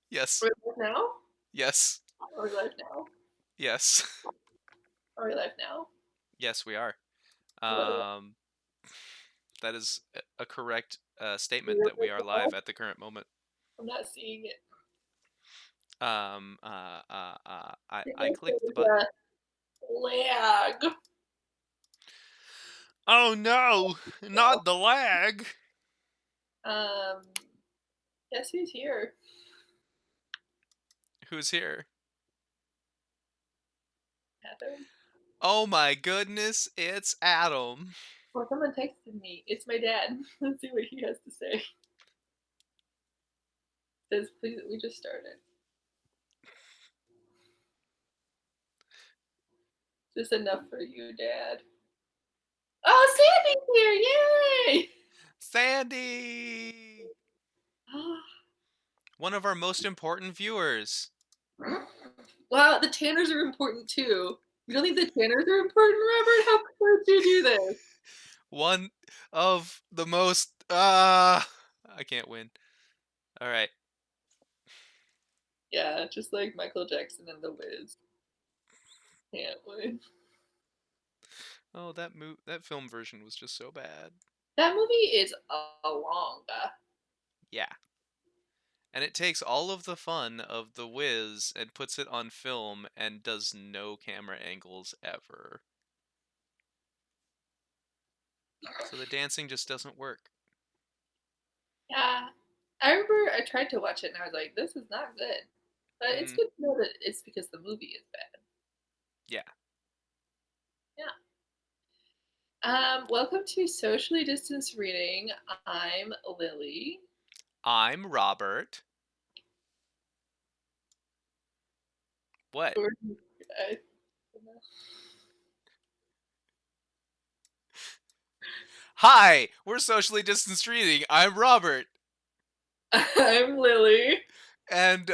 Yes. Are we live now? Yes. Are we live now? Yes. Are we live now? Yes, we are. What are Um, that is a correct we statement live that we are now? live at the current moment. I'm not seeing it. I Because clicked the there's button. a lag. Oh no, So, not the lag. um, guess who's here? Who's here? Heather? Oh my goodness, it's Adam. Well, someone texted me. It's my dad. Let's see what he has to say. Says, please, we just started. Is this enough for you, Dad? Oh, Sandy's here! Yay! Sandy! One of our most important viewers. Wow, the Tanners are important too. You don't think the Tanners are important, Robert? How could you do this? One of the most I can't win. All right. Yeah, just like Michael Jackson and The Wiz. Can't win. Oh, that film version was just so bad. That movie is a long. Yeah. And it takes all of the fun of The Wiz and puts it on film and does no camera angles ever. So the dancing just doesn't work. Yeah, I remember I tried to watch it and I was like, this is not good. But it's Mm, good to know that it's because the movie is bad. yeah. Yeah. Welcome to Socially Distanced Reading. I'm Lily. I'm Robert. What? Or, I Hi, we're socially distanced reading. I'm Robert. I'm Lily. And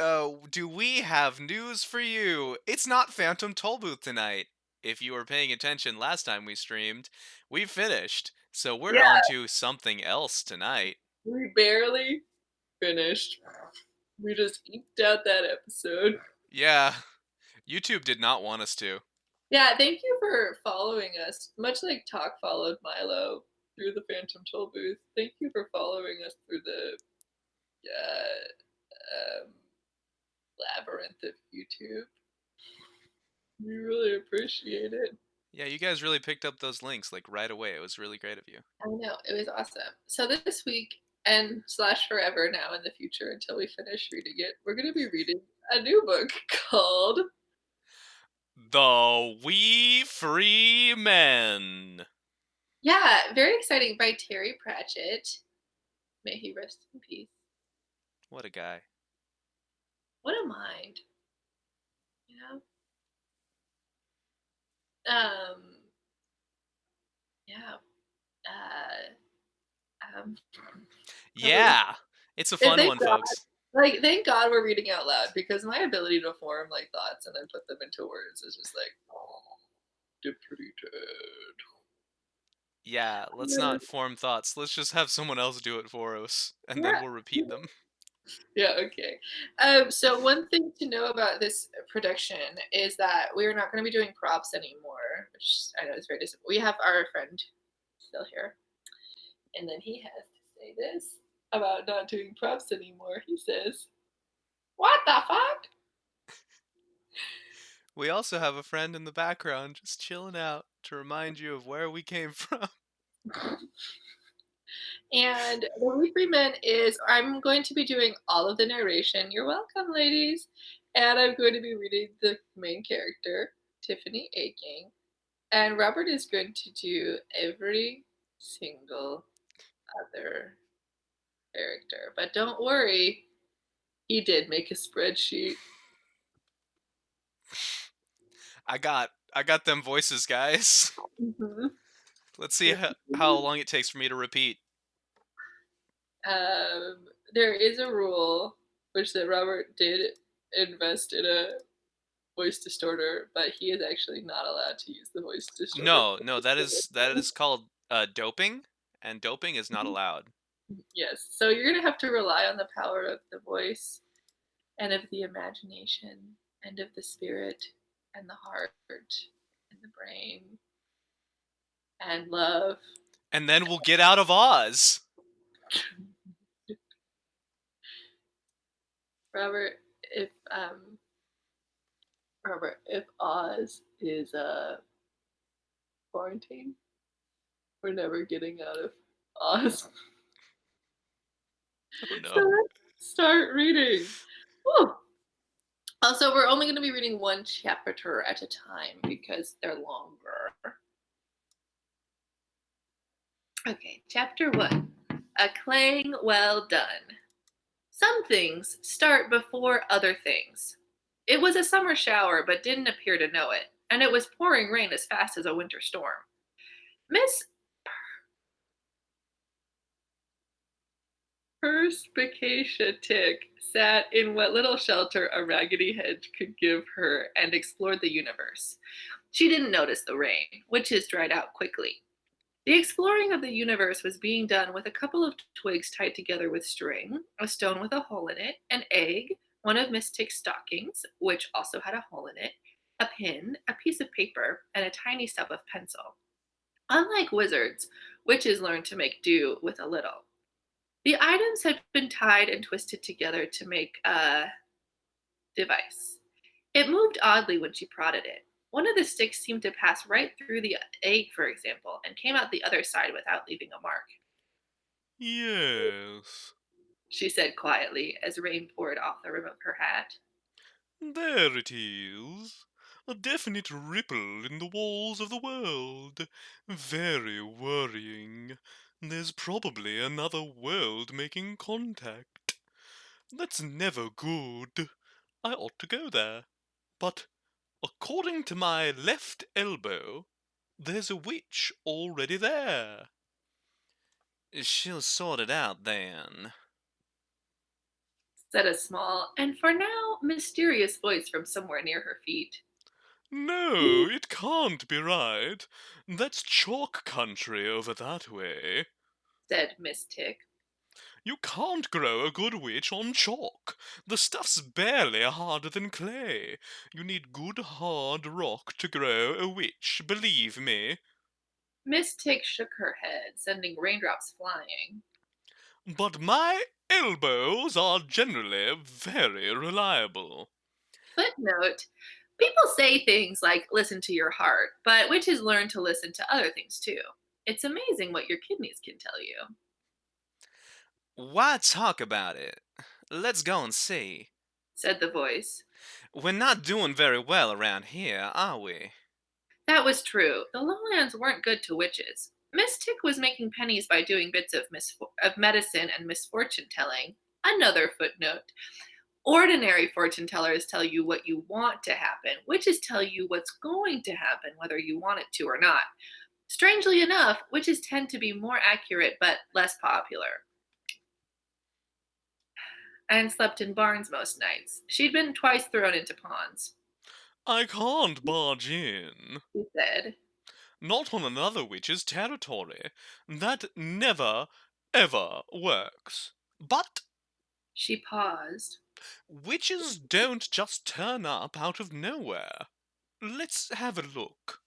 do we have news for you? It's not Phantom Tollbooth tonight. If you were paying attention last time we streamed, we finished. So we're Yeah, on to something else tonight. we barely finished. We just eked out that episode. Yeah, YouTube did not want us to. Yeah, thank you for following us. Much like Talk followed Milo through the Phantom Toll booth, thank you for following us through the um, labyrinth of YouTube. We really appreciate it. Yeah, you guys really picked up those links like right away. It was really great of you. I know, it was awesome. So this week and slash forever now in the future until we finish reading it, we're going to be reading a new book called The Wee Free Men. Yeah, very exciting by Terry Pratchett. May he rest in peace. What a guy. What a mind, you know? Um, yeah. Um, Yeah, it's a and fun thank one, God, folks. thank God we're reading out loud because my ability to form like thoughts and then put them into words is just like depleted. Yeah, let's not form thoughts. Let's just have someone else do it for us, and then Yeah. we'll repeat them. Yeah, okay. So one thing to know about this production is that we're not going to be doing props anymore, which I know is very disappointing. We have our friend still here, and then he has to say this about not doing props anymore. He says, "What the fuck?" We also have a friend in the background just chilling out to remind you of where we came from. And the Weekly Men is I'm going to be doing all of the narration. You're welcome, ladies. And I'm going to be reading the main character, Tiffany Aching. And Robert is going to do every single other character. But don't worry, he did make a spreadsheet. I got them voices, guys. Mm-hmm. Let's see how long it takes for me to repeat. There is a rule which that Robert did invest in a voice distorter, but he is actually not allowed to use the voice distorter. No, that is called doping, and doping is not allowed. Yes, so you're gonna have to rely on the power of the voice and of the imagination, and of the spirit, and the heart, and the brain, and love. And then we'll get out of Oz. Robert, if Oz is quarantine, we're never getting out of Oz. Oh So no. let's start reading. Woo! Also, we're only going to be reading one chapter at a time because they're longer. Okay, chapter 1. A clang well done. Some things start before other things. It was a summer shower, but didn't appear to know it, and it was pouring rain as fast as a winter storm. Miss Perspicacia sat in what little shelter a raggedy hedge could give her and explored the universe. She didn't notice the rain, which has dried out quickly. The exploring of the universe was being done with a couple of twigs tied together with string, a stone with a hole in it, an egg, one of Miss Tick's stockings, which also had a hole in it, a pin, a piece of paper, and a tiny stub of pencil. Unlike wizards, witches learned to make do with a little. The items had been tied and twisted together to make a device. It moved oddly when she prodded it. One of the sticks seemed to pass right through the egg, for example, and came out the other side without leaving a mark. Yes. She said quietly as rain poured off the rim of her hat. There it is. A definite ripple in the walls of the world. Very worrying. There's probably another world making contact. That's never good. I ought to go there. But according to my left elbow, there's a witch already there. She'll sort it out then. Said a small, and for now, mysterious voice from somewhere near her feet. No, it can't be right. That's chalk country over that way. Said Miss Tick. You can't grow a good witch on chalk. The stuff's barely harder than clay. You need good hard rock to grow a witch, believe me. Miss Tick shook her head, sending raindrops flying. But my elbows are generally very reliable. Footnote. People say things like listen to your heart, but witches learn to listen to other things too. It's amazing what your kidneys can tell you, Why talk about it? Let's go and see. said the voice. We're not doing very well around here, are we? That was true. The lowlands weren't good to witches. Miss Tick was making pennies by doing bits of medicine and misfortune telling. Another footnote. Ordinary fortune tellers tell you what you want to happen. Witches tell you what's going to happen, whether you want it to or not. Strangely enough, witches tend to be more accurate but less popular. And slept in barns most nights. She'd been twice thrown into ponds, I can't barge in. he said. Not on another witch's territory. That never, ever works. But She paused. witches don't just turn up out of nowhere. Let's have a look.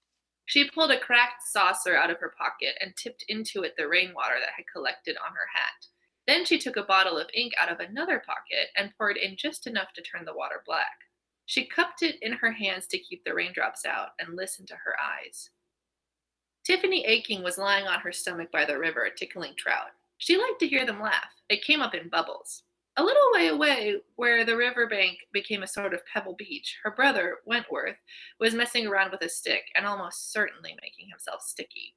She pulled a cracked saucer out of her pocket and tipped into it the rainwater that had collected on her hat. Then she took a bottle of ink out of another pocket and poured in just enough to turn the water black. She cupped it in her hands to keep the raindrops out and listened to her eyes. Tiffany Aching was lying on her stomach by the river, tickling trout. She liked to hear them laugh. It came up in bubbles. A little way away, where the river bank became a sort of pebble beach, her brother, Wentworth, was messing around with a stick and almost certainly making himself sticky.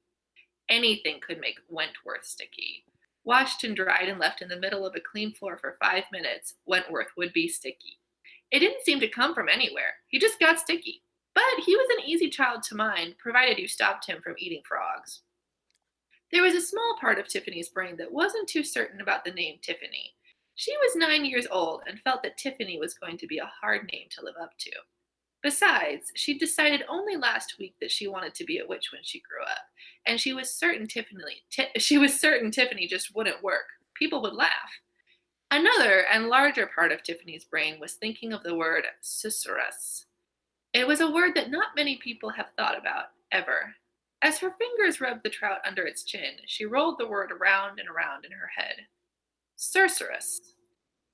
Anything could make Wentworth sticky. Washed and dried and left in the middle of a clean floor for 5 minutes, Wentworth would be sticky. It didn't seem to come from anywhere. He just got sticky. But he was an easy child to mind, provided you stopped him from eating frogs. There was a small part of Tiffany's brain that wasn't too certain about the name Tiffany. She was 9 years old and felt that Tiffany was going to be a hard name to live up to. Besides, she decided only last week that she wanted to be a witch when she grew up, and she was certain Tiffany just wouldn't work. People would laugh. Another and larger part of Tiffany's brain was thinking of the word susurrus. It was a word that not many people have thought about, ever. As her fingers rubbed the trout under its chin, she rolled the word around and around in her head. Cercerus.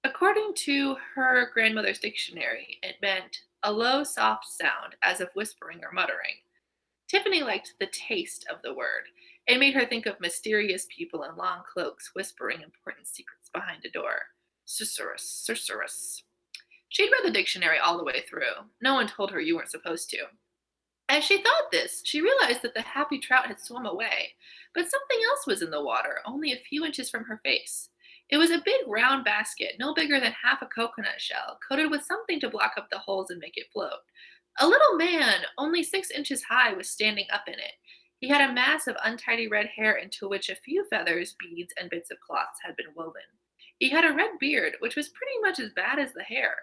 According to her grandmother's dictionary, it meant a low, soft sound, as of whispering or muttering. Tiffany liked the taste of the word. It made her think of mysterious people in long cloaks whispering important secrets behind a door. Susurrus, susurrus. She'd read the dictionary all the way through. No one told her you weren't supposed to. As she thought this, she realized that the happy trout had swum away, but something else was in the water, only a few inches from her face. It was a big round basket, no bigger than half a coconut shell, coated with something to block up the holes and make it float. A little man, only 6 inches high, was standing up in it. He had a mass of untidy red hair into which a few feathers, beads, and bits of cloths had been woven. He had a red beard, which was pretty much as bad as the hair.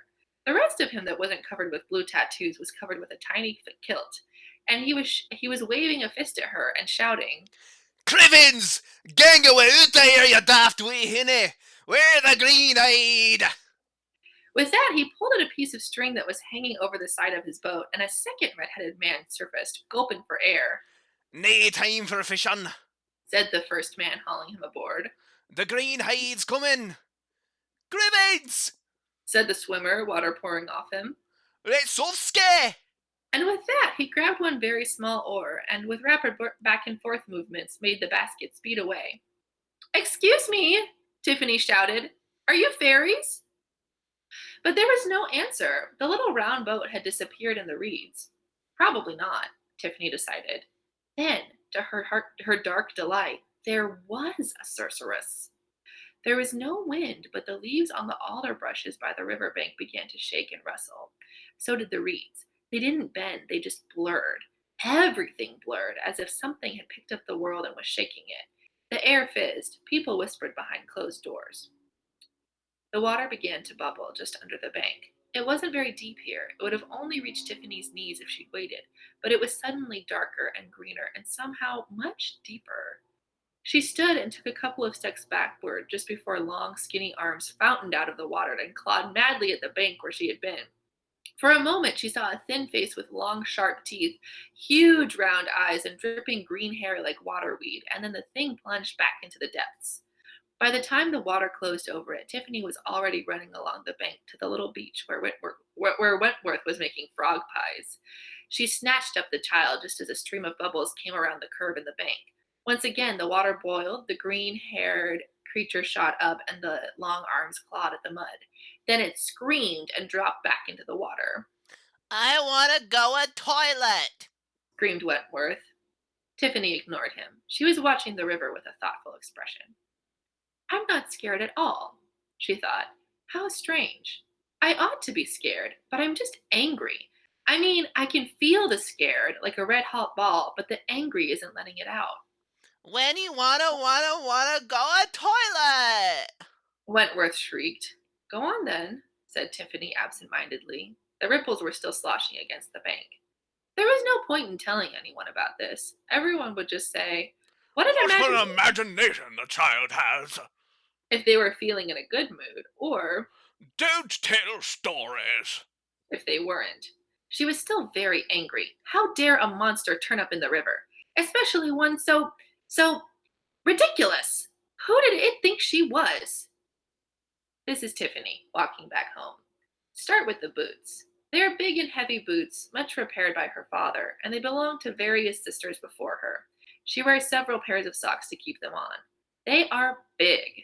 The rest of him that wasn't covered with blue tattoos was covered with a tiny kilt, and he was waving a fist at her and shouting. Crivens! Gang away out of here, you daft wee hinny! We're the green-eyed! With that, he pulled at a piece of string that was hanging over the side of his boat, and a second red-headed man surfaced, gulping for air. Nae time for fishing. Said the first man hauling him aboard. The green-hide's coming! Crivens! Said the swimmer, water pouring off him. Let's off ski! And with that, he grabbed one very small oar, and with rapid back and forth movements, made the basket speed away. Excuse me, Tiffany shouted. Are you fairies? But there was no answer. The little round boat had disappeared in the reeds. Probably not, Tiffany decided. Then, to her dark delight, there was a sorceress. There was no wind, but the leaves on the alder brushes by the river bank began to shake and rustle. So did the reeds. They didn't bend, they just blurred. Everything blurred, as if something had picked up the world and was shaking it. The air fizzed. People whispered behind closed doors. The water began to bubble just under the bank. It wasn't very deep here. It would have only reached Tiffany's knees if she'd waited, but it was suddenly darker and greener and somehow much deeper. She stood and took a couple of steps backward just before long, skinny arms fountained out of the water and clawed madly at the bank where she had been. For a moment, she saw a thin face with long, sharp teeth, huge round eyes, and dripping green hair like waterweed, and then the thing plunged back into the depths. By the time the water closed over it, Tiffany was already running along the bank to the little beach where Wentworth was making frog pies. She snatched up the child just as a stream of bubbles came around the curve in the bank. Once again, the water boiled, the green haired creature shot up, and the long arms clawed at the mud. Then it screamed and dropped back into the water. I want to go a toilet! Screamed Wentworth. Tiffany ignored him. She was watching the river with a thoughtful expression. I'm not scared at all, she thought. How strange. I ought to be scared, but I'm just angry. I mean, I can feel the scared, like a red hot ball, but the angry isn't letting it out. When you wanna go a toilet! Wentworth shrieked. Go on then, said Tiffany absent-mindedly. The ripples were still sloshing against the bank. There was no point in telling anyone about this. Everyone would just say, what an What imagination, an imagination the child has! if they were feeling in a good mood, or Don't tell stories! if they weren't. She was still very angry. How dare a monster turn up in the river? Especially one so ridiculous. Who did it think she was? This is Tiffany, walking back home. Start with the boots. They are big and heavy boots, much repaired by her father, and they belong to various sisters before her. She wears several pairs of socks to keep them on. They are big.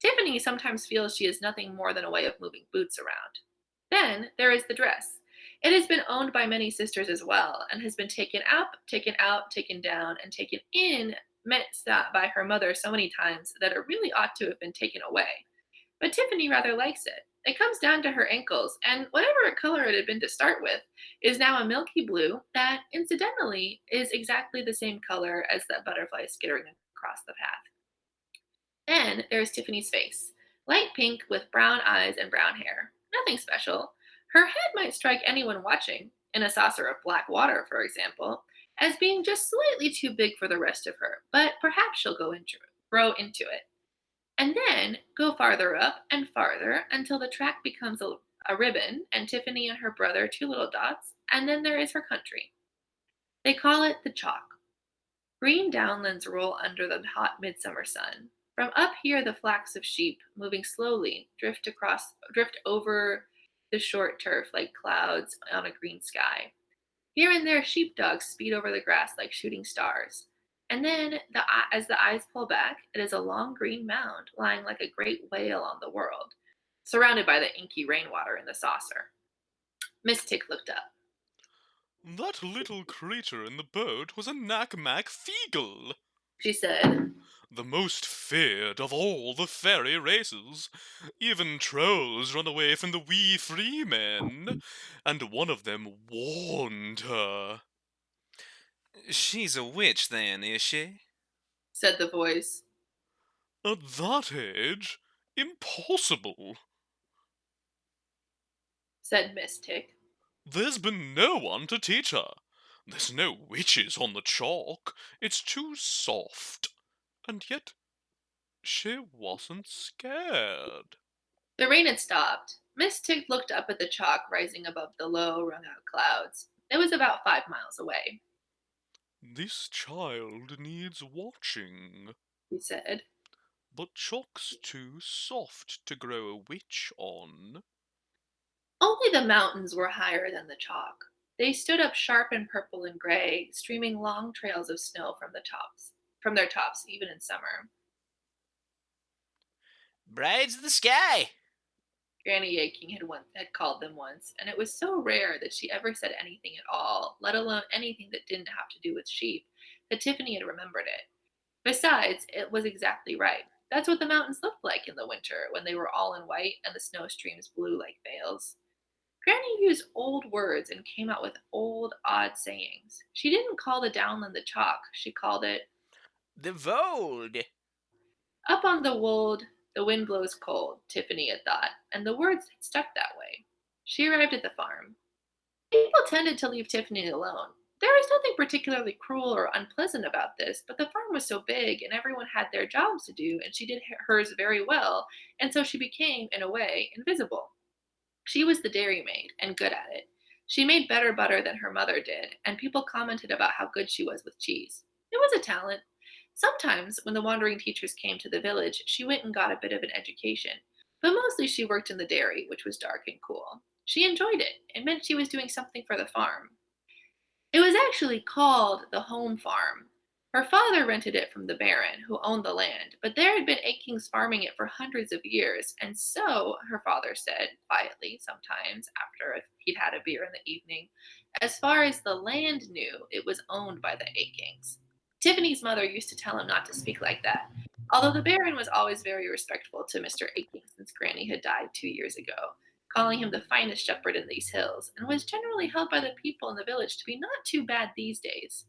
Tiffany sometimes feels she is nothing more than a way of moving boots around. Then there is the dress. It has been owned by many sisters as well, and has been taken up, taken out, taken down, and taken in by her mother so many times that it really ought to have been taken away. But Tiffany rather likes it. It comes down to her ankles, and whatever color it had been to start with is now a milky blue that, incidentally, is exactly the same color as that butterfly skittering across the path. Then there's Tiffany's face, light pink with brown eyes and brown hair. Nothing special. Her head might strike anyone watching, in a saucer of black water, for example, as being just slightly too big for the rest of her, but perhaps she'll grow into it. And then go farther up and farther until the track becomes a ribbon and Tiffany and her brother two little dots, and then there is her country. They call it the chalk. Green downlands roll under the hot midsummer sun. From up here, the flocks of sheep, moving slowly, drift over the short turf like clouds on a green sky. Here and there, sheepdogs speed over the grass like shooting stars. And then, as the eyes pull back, it is a long green mound lying like a great whale on the world, surrounded by the inky rainwater in the saucer. Miss Tick looked up. That little creature in the boat was a Knack-Mack Feegle, She said, the most feared of all the fairy races. Even trolls run away from the wee free men, and one of them warned her. She's a witch, then, is she? said the voice, At that age, impossible. said Miss Tick. There's been no one to teach her. There's no witches on the chalk. It's too soft. And yet, she wasn't scared. The rain had stopped. Miss Tick looked up at the chalk rising above the low, wrung out clouds. It was about 5 miles away, This child needs watching. he said. But chalk's too soft to grow a witch on. Only the mountains were higher than the chalk. They stood up sharp and purple and gray, streaming long trails of snow from their tops, even in summer. Brides of the sky! Granny Aching had called them once, and it was so rare that she ever said anything at all, let alone anything that didn't have to do with sheep, that Tiffany had remembered it. Besides, it was exactly right. That's what the mountains looked like in the winter when they were all in white and the snow streams blew like veils. Granny used old words and came out with old, odd sayings. She didn't call the downland the chalk, she called it, The Vold! up on the wold, the wind blows cold, Tiffany had thought, and the words had stuck that way. She arrived at the farm. People tended to leave Tiffany alone. There was nothing particularly cruel or unpleasant about this, but the farm was so big and everyone had their jobs to do, and she did hers very well, and so she became, in a way, invisible. She was the dairymaid, and good at it. She made better butter than her mother did, and people commented about how good she was with cheese. It was a talent. Sometimes, when the wandering teachers came to the village, she went and got a bit of an education, but mostly she worked in the dairy, which was dark and cool. She enjoyed it. It meant she was doing something for the farm. It was actually called the home farm. Her father rented it from the baron, who owned the land, but there had been Akings farming it for hundreds of years, and so, her father said, quietly, sometimes, after he'd had a beer in the evening, as far as the land knew, it was owned by the Akings. Tiffany's mother used to tell him not to speak like that, although the baron was always very respectful to Mr. Aking since Granny had died 2 years ago, calling him the finest shepherd in these hills, and was generally held by the people in the village to be not too bad these days.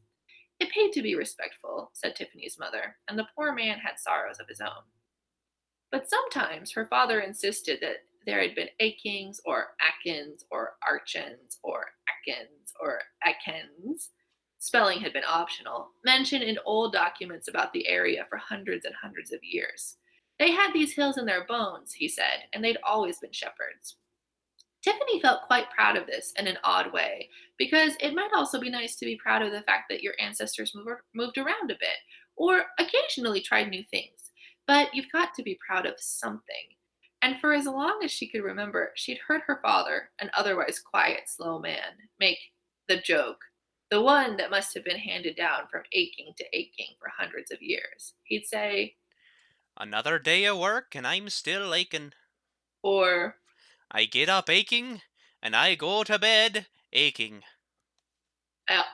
It paid to be respectful, said Tiffany's mother, and the poor man had sorrows of his own. But sometimes her father insisted that there had been Akings or Akins or Archins or Akins or Akens. Spelling had been optional, mentioned in old documents about the area for hundreds and hundreds of years. They had these hills in their bones, he said, and they'd always been shepherds. Tiffany felt quite proud of this in an odd way, because it might also be nice to be proud of the fact that your ancestors moved around a bit, or occasionally tried new things. But you've got to be proud of something. And for as long as she could remember, she'd heard her father, an otherwise quiet, slow man, make the joke, the one that must have been handed down from aching to aching for hundreds of years. He'd say, Another day of work, and I'm still aching. or, I get up aching, and I go to bed aching.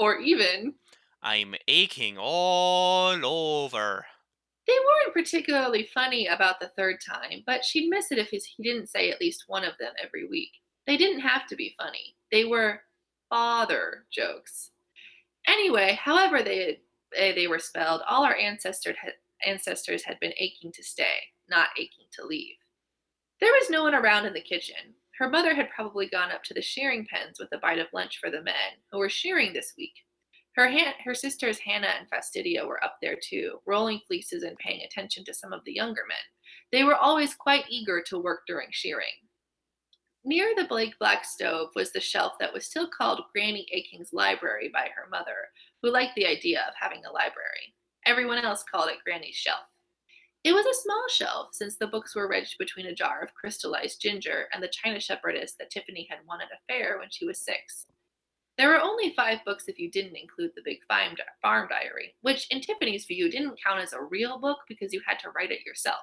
or even, I'm aching all over. they weren't particularly funny about the third time, but she'd miss it if he didn't say at least one of them every week. They didn't have to be funny. They were father jokes. Anyway, however they were spelled, all our ancestors had been aching to stay, not aching to leave. There was no one around in the kitchen. Her mother had probably gone up to the shearing pens with a bite of lunch for the men, who were shearing this week. Her sisters Hannah and Fastidia were up there too, rolling fleeces and paying attention to some of the younger men. They were always quite eager to work during shearing. Near the black stove was the shelf that was still called Granny Aking's library by her mother, who liked the idea of having a library. Everyone else called it Granny's shelf. It was a small shelf, since the books were wedged between a jar of crystallized ginger and the china shepherdess that Tiffany had won at a fair when she was 6. There were only 5 books if you didn't include the big farm diary, which in Tiffany's view didn't count as a real book because you had to write it yourself.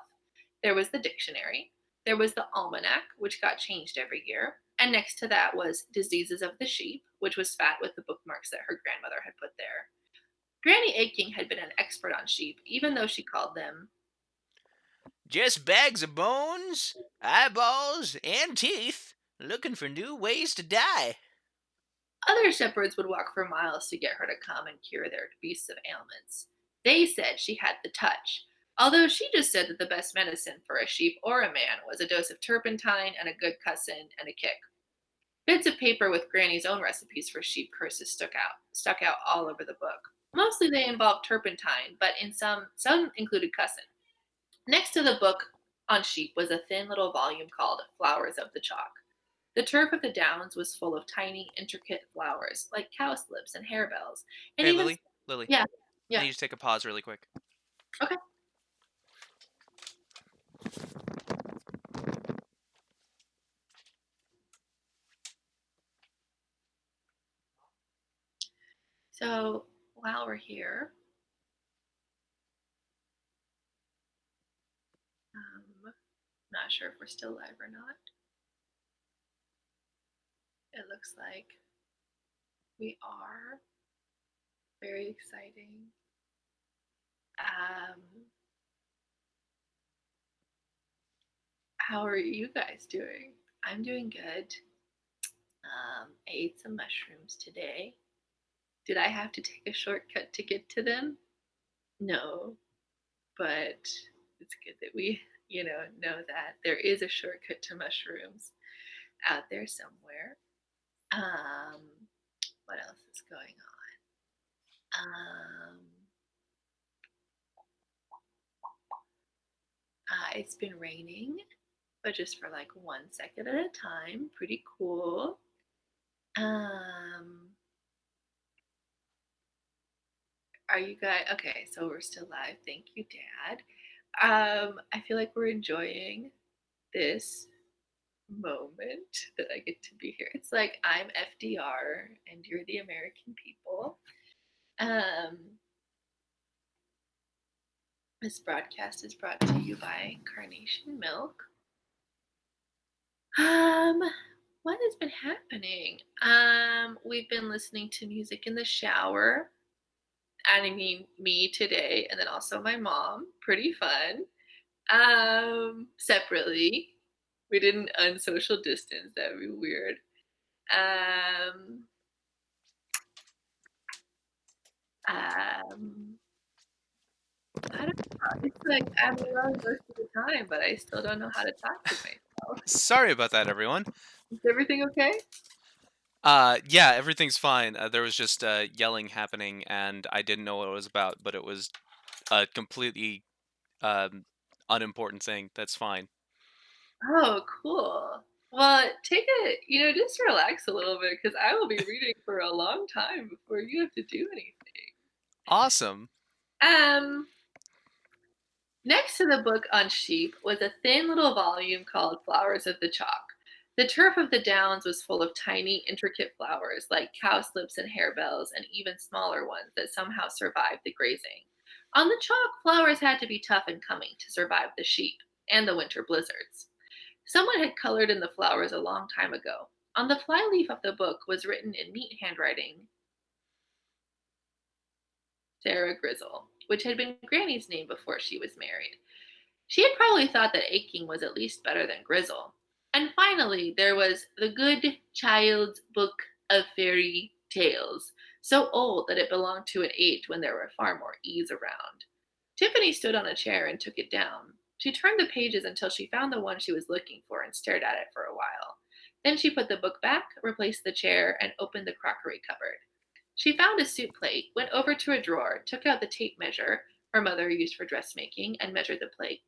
There was the dictionary, there was the almanac, which got changed every year, and next to that was Diseases of the Sheep, which was fat with the bookmarks that her grandmother had put there. Granny Aking had been an expert on sheep, even though she called them Just bags of bones, eyeballs, and teeth, looking for new ways to die. other shepherds would walk for miles to get her to come and cure their beasts of ailments. They said she had the touch, although she just said that the best medicine for a sheep or a man was a dose of turpentine and a good cussing and a kick. Bits of paper with Granny's own recipes for sheep curses stuck out all over the book. Mostly they involved turpentine, but in some included cussing. Next to the book on sheep was a thin little volume called Flowers of the Chalk. The turf of the downs was full of tiny, intricate flowers, like cowslips and harebells, and Hey, even Lily, yeah, I yeah, need to take a pause really quick. okay. So while we're here, not sure if we're still live or not. It looks like we are. Very exciting. Um, how are you guys doing? I'm doing good. I ate some mushrooms today. Did I have to take a shortcut to get to them? No, but it's good that we, know that there is a shortcut to mushrooms out there somewhere. Um, what else is going on? It's been raining, but just for like 1 second at a time. Pretty cool. Um, are you guys okay? So we're still live. Thank you, Dad. I feel like we're enjoying this moment that I get to be here. It's like I'm FDR and you're the American people. Um, this broadcast is brought to you by Carnation Milk. Um, what has been happening? We've been listening to music in the shower. I mean, me today, and then also my mom. Pretty fun. Separately. We didn't unsocial distance. That would be weird. Um, um, I don't know. It's like I'm alone most of the time, but I still don't know how to talk to myself. Sorry about that, everyone. Is everything okay? Yeah, everything's fine. There was just yelling happening, and I didn't know what it was about, but it was a completely um, unimportant thing. That's fine. Oh, cool. Well, take it, just relax a little bit because I will be reading for a long time before you have to do anything. Awesome. Um, Next to the book on sheep was a thin little volume called Flowers of the Chalk. The turf of the downs was full of tiny, intricate flowers like cowslips and harebells, and even smaller ones that somehow survived the grazing. On the chalk, flowers had to be tough and coming to survive the sheep and the winter blizzards. Someone had colored in the flowers a long time ago. On the flyleaf of the book was written in neat handwriting, Sarah Grizzle, which had been Granny's name before she was married. She had probably thought that Aching was at least better than Grizzle. And finally, there was The Good Child's Book of Fairy Tales, so old that it belonged to an age when there were far more E's around. Tiffany stood on a chair and took it down. She turned the pages until she found the one she was looking for and stared at it for a while. Then she put the book back, replaced the chair, and opened the crockery cupboard. She found a soup plate, went over to a drawer, took out the tape measure her mother used for dressmaking, and measured the plate.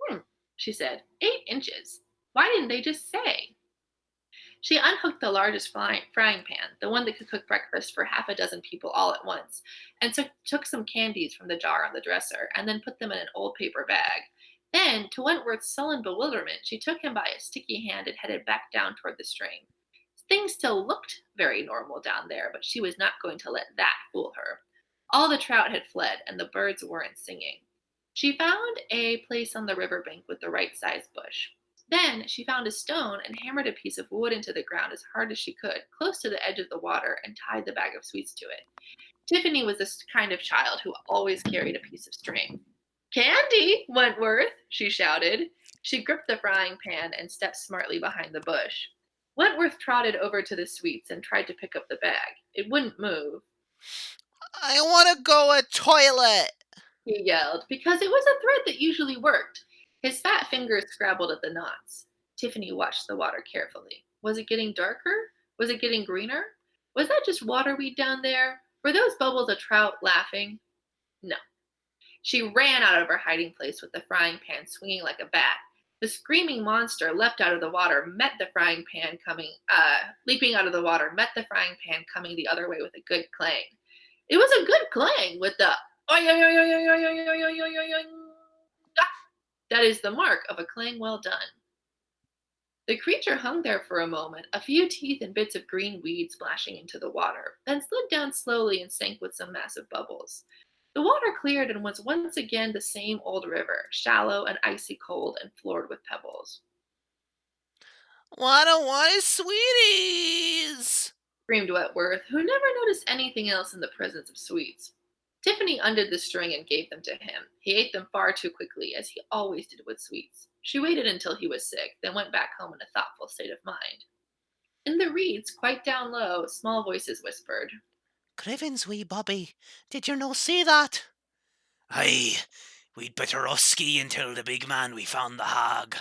Hmm. She said, 8 inches. Why didn't they just say? She unhooked the largest frying pan, the one that could cook breakfast for half a dozen people all at once, and took some candies from the jar on the dresser and then put them in an old paper bag. Then, to Wentworth's sullen bewilderment, she took him by a sticky hand and headed back down toward the string. Things still looked very normal down there, but she was not going to let that fool her. All the trout had fled, and the birds weren't singing. She found a place on the riverbank with the right sized bush. Then she found a stone and hammered a piece of wood into the ground as hard as she could, close to the edge of the water, and tied the bag of sweets to it. Tiffany was this kind of child who always carried a piece of string. Candy, Wentworth, she shouted. She gripped the frying pan and stepped smartly behind the bush. Wentworth trotted over to the sweets and tried to pick up the bag. It wouldn't move, I want to go a toilet. he yelled, because it was a thread that usually worked. His fat fingers scrabbled at the knots. Tiffany watched the water carefully. Was it getting darker? Was it getting greener? Was that just waterweed down there? Were those bubbles a trout laughing? No. She ran out of her hiding place with the frying pan swinging like a bat. The screaming monster leapt out of the water, met the frying pan coming, leaping out of the water, met the frying pan coming the other way with a good clang. It was a good clang with the oy, oy, oy, oy, oy, oy, oy, oy, oy, oy, oy, oy. That is the mark of a clang well done. The creature hung there for a moment, a few teeth and bits of green weed splashing into the water, then slid down slowly and sank with some massive bubbles. The water cleared and was once again the same old river, shallow and icy cold and floored with pebbles. What I want is sweeties. Screamed Wentworth, who never noticed anything else in the presence of sweets. Tiffany undid the string and gave them to him. He ate them far too quickly, as he always did with sweets. She waited until he was sick, then went back home in a thoughtful state of mind. In the reeds, quite down low, small voices whispered. Crivens, wee Bobby, did you no see that? Aye, we'd better husky until the big man we found the hog.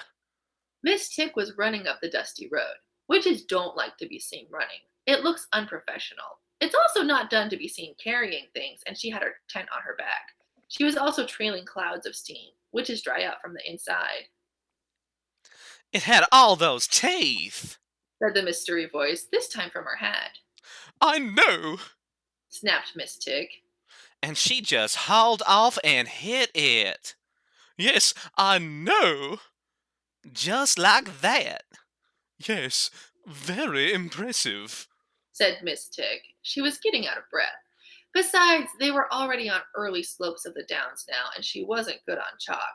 Miss Tick was running up the dusty road. Witches don't like to be seen running. It looks unprofessional. It's also not done to be seen carrying things, and she had her tent on her back. She was also trailing clouds of steam. Witches dry out from the inside, It had all those teeth. said the mystery voice, this time from her hat. I know. Snapped Miss Tick. And she just hauled off and hit it. Yes, I know. Just like that. Yes, very impressive. Said Miss Tick. She was getting out of breath. Besides, they were already on early slopes of the downs now, and she wasn't good on chalk.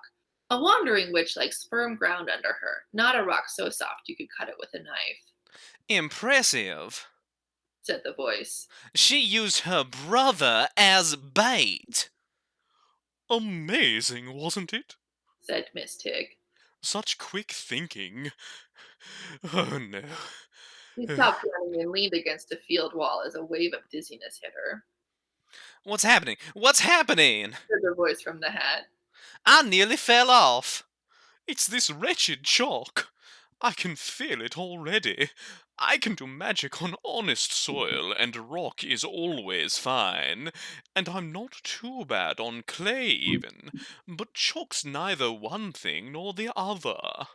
A wandering witch likes firm ground under her, not a rock so soft you could cut it with a knife, Impressive. said the voice. She used her brother as bait. Amazing, wasn't it? Said Miss Tick. Such quick thinking. Oh no. She stopped running and leaned against a field wall as a wave of dizziness hit her, What's happening? What's happening? said the voice from the hat. I nearly fell off. It's this wretched chalk. I can feel it already. I can do magic on honest soil, and rock is always fine. And I'm not too bad on clay, even. But chalk's neither one thing nor the other.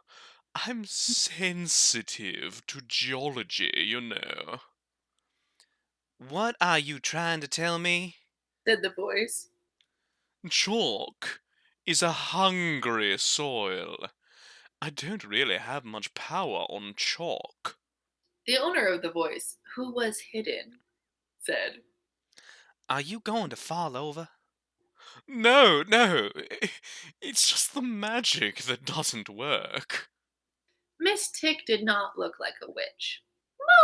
I'm sensitive to geology, you know. What are you trying to tell me? Said the voice. Chalk is a hungry soil. I don't really have much power on chalk. The owner of the voice, who was hidden, said. Are you going to fall over? No, no, it's just the magic that doesn't work. Miss Tick did not look like a witch.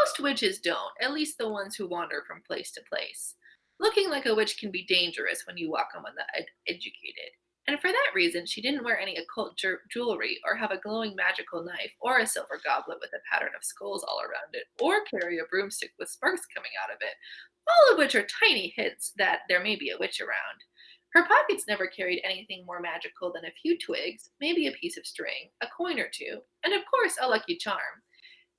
Most witches don't, at least the ones who wander from place to place. Looking like a witch can be dangerous when you walk among the educated. And for that reason, she didn't wear any occult jewelry, or have a glowing magical knife, or a silver goblet with a pattern of skulls all around it, or carry a broomstick with sparks coming out of it, all of which are tiny hints that there may be a witch around. Her pockets never carried anything more magical than a few twigs, maybe a piece of string, a coin or two, and of course a lucky charm.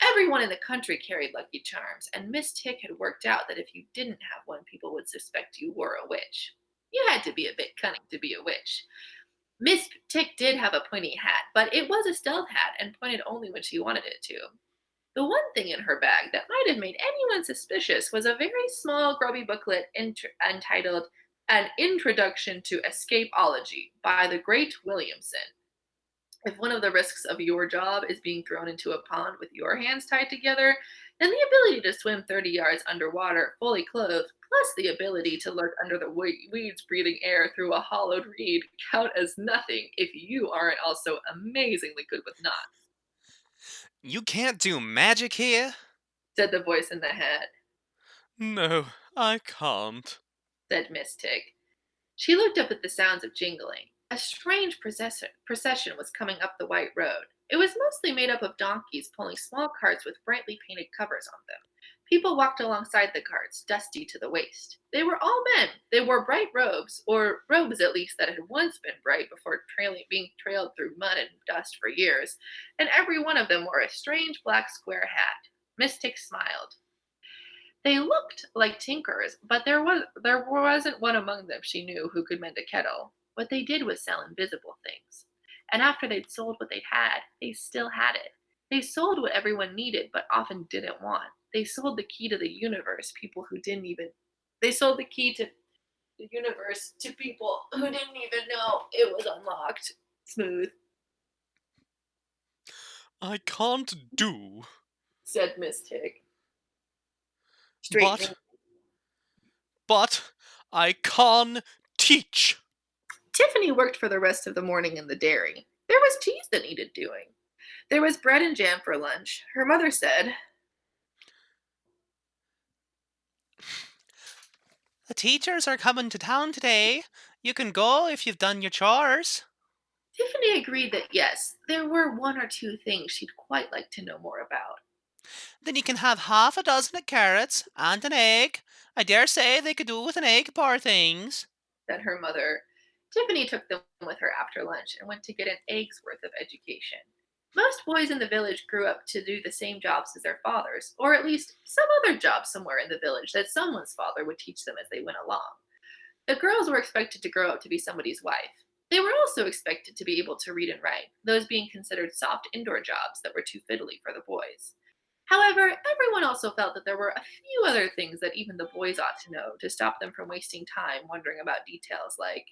Everyone in the country carried lucky charms, and Miss Tick had worked out that if you didn't have one, people would suspect you were a witch. You had to be a bit cunning to be a witch. Miss Tick did have a pointy hat, but it was a stealth hat and pointed only when she wanted it to. The one thing in her bag that might have made anyone suspicious was a very small, grubby booklet entitled An Introduction to Escapeology by the Great Williamson. If one of the risks of your job is being thrown into a pond with your hands tied together, then the ability to swim 30 yards underwater, fully clothed, plus the ability to lurk under the weeds breathing air through a hollowed reed count as nothing if you aren't also amazingly good with knots, You can't do magic here? said the voice in the hat, No, I can't. said Miss Tig. She looked up at the sounds of jingling. A strange procession was coming up the white road. It was mostly made up of donkeys pulling small carts with brightly painted covers on them. People walked alongside the carts, dusty to the waist. They were all men. They wore bright robes, or robes at least that had once been bright before being trailed through mud and dust for years, and every one of them wore a strange black square hat. Mystic smiled. They looked like tinkers, but there wasn't one among them she knew who could mend a kettle. What they did was sell invisible things. And after they'd sold what they'd had, they still had it. They sold what everyone needed but often didn't want. They sold the key to the universe, people who didn't even they sold the key to the universe to people who didn't even know it was unlocked. Smooth, I can't do. said Miss Tig, straightening. But, but, I can teach. Tiffany worked for the rest of the morning in the dairy. There was cheese that needed doing. There was bread and jam for lunch. Her mother said, The teachers are coming to town today. You can go if you've done your chores. Tiffany agreed that yes, there were one or two things she'd quite like to know more about. Then you can have half a dozen of carrots and an egg. I dare say they could do with an egg, poor things. Said her mother. Tiffany took them with her after lunch and went to get an egg's worth of education. Most boys in the village grew up to do the same jobs as their fathers, or at least some other job somewhere in the village that someone's father would teach them as they went along. The girls were expected to grow up to be somebody's wife. They were also expected to be able to read and write, those being considered soft indoor jobs that were too fiddly for the boys. However, everyone also felt that there were a few other things that even the boys ought to know to stop them from wasting time wondering about details like,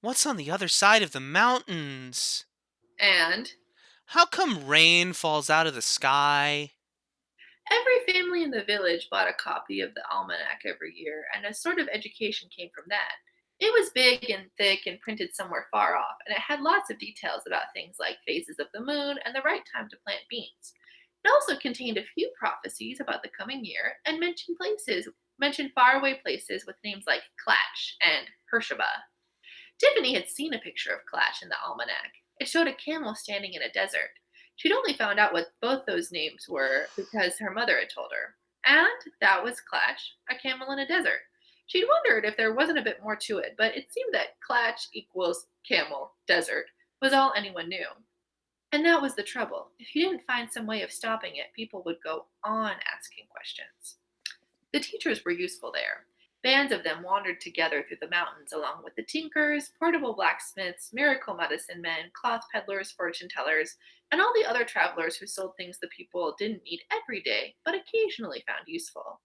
What's on the other side of the mountains? and How come rain falls out of the sky? every family in the village bought a copy of the almanac every year, and a sort of education came from that. It was big and thick and printed somewhere far off, and it had lots of details about things like phases of the moon and the right time to plant beans. It also contained a few prophecies about the coming year and mentioned faraway places with names like Clatch and Hersheba. Tiffany had seen a picture of Clatch in the almanac. It showed a camel standing in a desert. She'd only found out what both those names were because her mother had told her. And that was Clatch, a camel in a desert. She'd wondered if there wasn't a bit more to it, but it seemed that Clatch equals camel, desert, was all anyone knew. And that was the trouble. If you didn't find some way of stopping it, people would go on asking questions. The teachers were useful there. Bands of them wandered together through the mountains along with the tinkers, portable blacksmiths, miracle medicine men, cloth peddlers, fortune tellers, and all the other travelers who sold things the people didn't need every day, but occasionally found useful.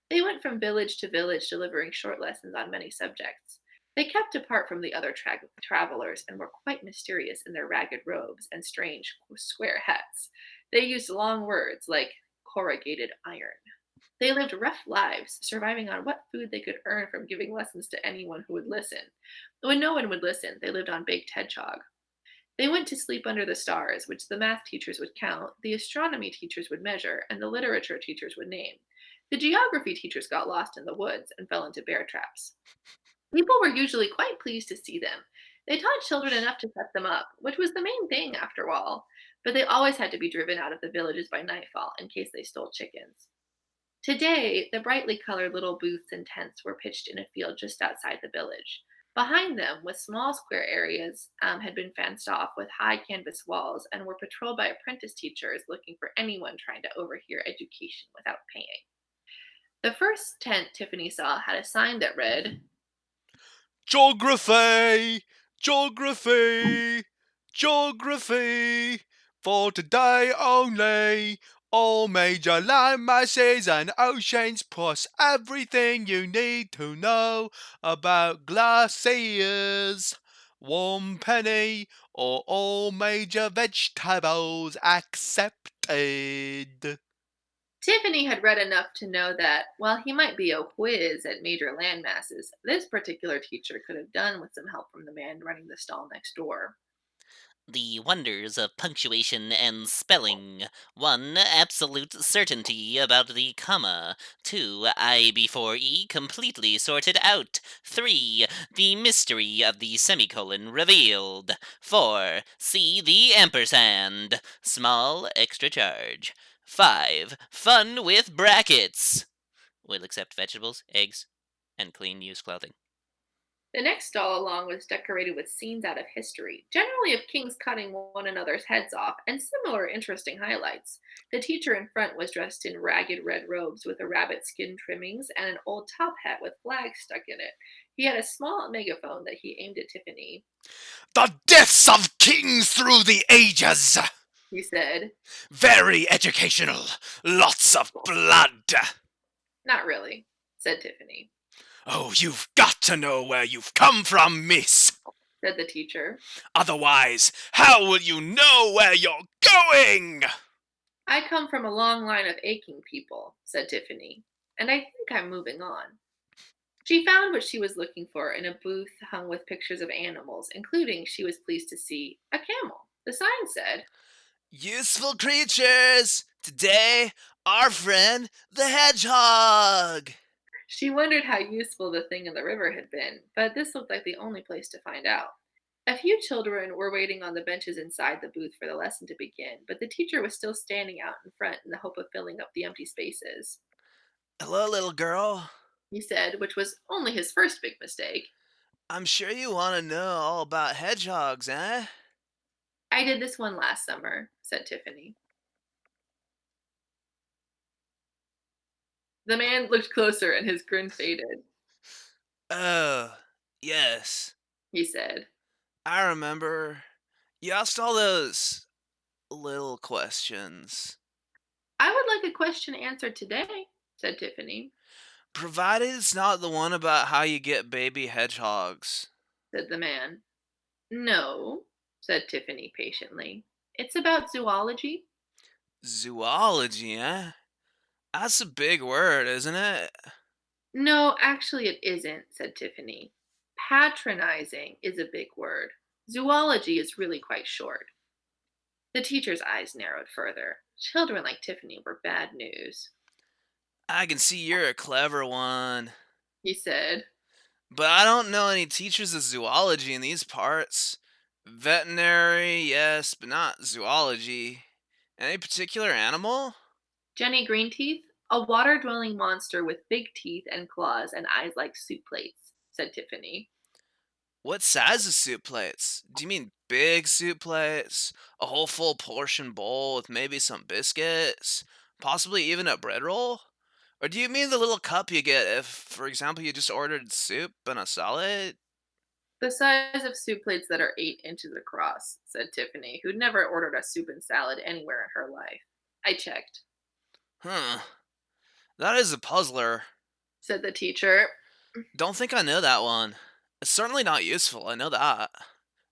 They went from village to village delivering short lessons on many subjects. They kept apart from the other travelers and were quite mysterious in their ragged robes and strange square hats. They used long words like corrugated iron. They lived rough lives, surviving on what food they could earn from giving lessons to anyone who would listen. When no one would listen, they lived on baked hedgehog. They went to sleep under the stars, which the math teachers would count, the astronomy teachers would measure, and the literature teachers would name. The geography teachers got lost in the woods and fell into bear traps. People were usually quite pleased to see them. They taught children enough to set them up, which was the main thing after all, but they always had to be driven out of the villages by nightfall in case they stole chickens. Today, the brightly colored little booths and tents were pitched in a field just outside the village. Behind them, with small square areas, had been fenced off with high canvas walls and were patrolled by apprentice teachers looking for anyone trying to overhear education without paying. The first tent Tiffany saw had a sign that read, Geography, geography, geography. For today only, all major land masses and oceans plus everything you need to know about glaciers. 1 penny or all major vegetables accepted. Tiffany had read enough to know that, while he might be a whiz at major landmasses, this particular teacher could have done with some help from the man running the stall next door. The wonders of punctuation and spelling. 1. Absolute certainty about the comma. 2. I before E completely sorted out. 3. The mystery of the semicolon revealed. 4. See the ampersand. Small extra charge. 5. Fun with brackets. Will accept vegetables, eggs, and clean used clothing. The next stall along was decorated with scenes out of history, generally of kings cutting one another's heads off, and similar interesting highlights. The teacher in front was dressed in ragged red robes with a rabbit skin trimmings and an old top hat with flags stuck in it. He had a small megaphone that he aimed at Tiffany. The deaths of kings through the ages. He said, Very educational. Lots of blood. "Not really," said Tiffany, Oh, you've got to know where you've come from, miss. said the teacher. Otherwise, how will you know where you're going? "I come from a long line of aching people," said Tiffany, "and I think I'm moving on." She found what she was looking for in a booth hung with pictures of animals, including, she was pleased to see, a camel. The sign said, Useful creatures! Today, our friend, the hedgehog! she wondered how useful the thing in the river had been, but this looked like the only place to find out. A few children were waiting on the benches inside the booth for the lesson to begin, but the teacher was still standing out in front in the hope of filling up the empty spaces. Hello, little girl. He said, which was only his first big mistake. I'm sure you want to know all about hedgehogs, eh? "I did this one last summer," said Tiffany. The man looked closer and his grin faded. Oh, yes. He said, I remember. You asked all those little questions. "I would like a question answered today," said Tiffany. Provided it's not the one about how you get baby hedgehogs. Said the man. "No," said Tiffany patiently. "It's about zoology." Zoology, eh? That's a big word, isn't it? "No, actually it isn't," said Tiffany. "Patronizing is a big word. Zoology is really quite short." The teacher's eyes narrowed further. Children like Tiffany were bad news. I can see you're a clever one. He said, But I don't know any teachers of zoology in these parts. Veterinary, yes, but not zoology. Any particular animal? "Jenny Greenteeth, a water dwelling monster with big teeth and claws and eyes like soup plates," said Tiffany. What size of soup plates? Do you mean big soup plates? A whole full portion bowl with maybe some biscuits? Possibly even a bread roll? Or do you mean the little cup you get if, for example, you just ordered soup and a salad? "The size of soup plates that are 8 inches across," said Tiffany, who'd never ordered a soup and salad anywhere in her life. "I checked," Huh. That is a puzzler. said the teacher. Don't think I know that one. It's certainly not useful, I know that.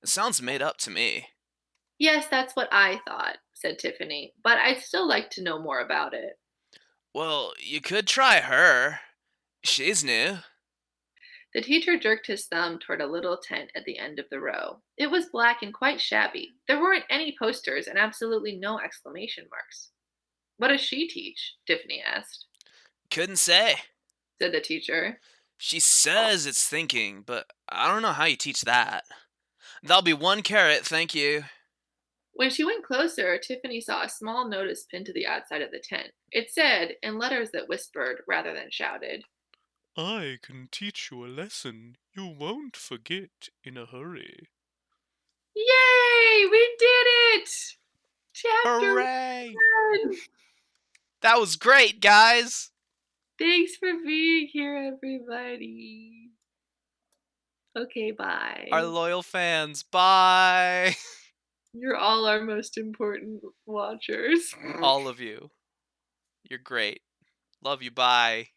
It sounds made up to me. "Yes, that's what I thought," said Tiffany, "but I'd still like to know more about it." Well, you could try her. She's new. The teacher jerked his thumb toward a little tent at the end of the row. It was black and quite shabby. There weren't any posters and absolutely no exclamation marks. "What does she teach?" Tiffany asked. Couldn't say. Said the teacher. She says it's thinking, but I don't know how you teach that. That'll be 1 carrot, thank you. When she went closer, Tiffany saw a small notice pinned to the outside of the tent. It said, in letters that whispered rather than shouted, I can teach you a lesson you won't forget in a hurry. "Yay! We did it! Chapter Hooray! 1! That was great, guys! Thanks for being here, everybody." Okay, bye. Our loyal fans, bye! You're all our most important watchers. All of you. You're great. Love you, bye.